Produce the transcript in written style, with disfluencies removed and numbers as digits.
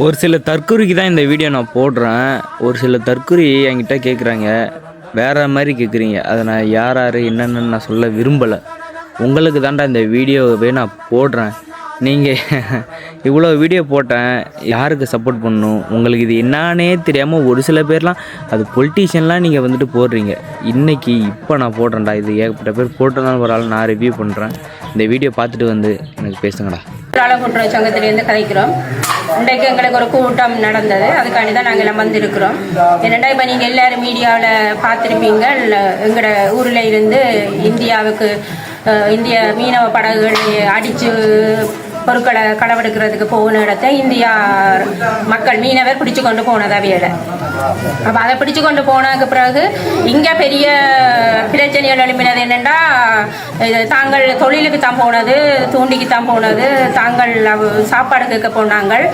ஒரு சில தற்குறிக்கு தான் இந்த வீடியோ நான் போடுறேன். ஒரு சில தற்குறி என்கிட்ட கேட்குறாங்க. வேறு மாதிரி கேட்குறீங்க. அதை நான் யார் யார் என்னென்னு நான் சொல்ல விரும்பலை. உங்களுக்கு தாண்டா இந்த வீடியோவை நான் போடுறேன். நீங்கள் இவ்வளோ வீடியோ போட்டேன், யாருக்கு சப்போர்ட் பண்ணணும், உங்களுக்கு இது என்னானே தெரியாமல் ஒரு சில பேர்லாம் அது பொலிட்டீஷியன்லாம் நீங்கள் வந்துட்டு போடுறீங்க. இன்றைக்கி இப்போ நான் போடுறேன்டா, இது ஏகப்பட்ட பேர் போட்டதாலும் ஒரு ஆள் நான் ரிவ்யூ பண்ணுறேன். இந்த வீடியோ பார்த்துட்டு வந்து எனக்கு பேசுங்கடா. கூட்டுறவு சங்கத்திலேருந்து கதைக்கிறோம். இன்றைக்கு எங்களுக்கு ஒரு கூட்டம் நடந்தது, அதுக்காண்டி தான் நாங்கள் எல்லாம் வந்திருக்கிறோம். என்னென்னா இப்போ நீங்கள் எல்லோரும் மீடியாவில் பார்த்துருப்பீங்க, எங்களோட ஊரில் இருந்து இந்தியாவுக்கு இந்திய மீனவ படகுகளை அடித்து பொருட்களை களவெடுக்கிறதுக்கு போன இடத்த இந்தியா மக்கள் மீனவர் பிடிச்சு கொண்டு போனது அவையில. அப்போ அதை பிடிச்சு கொண்டு போனதுக்கு பிறகு இங்கே பெரிய பிரச்சனைகள் எழுப்பினது என்னென்னா, தாங்கள் தொழிலுக்கு தான் போனது, தூண்டிக்கு தான் போனது, தாங்கள் சாப்பாடு கேட்க போனாங்கள்.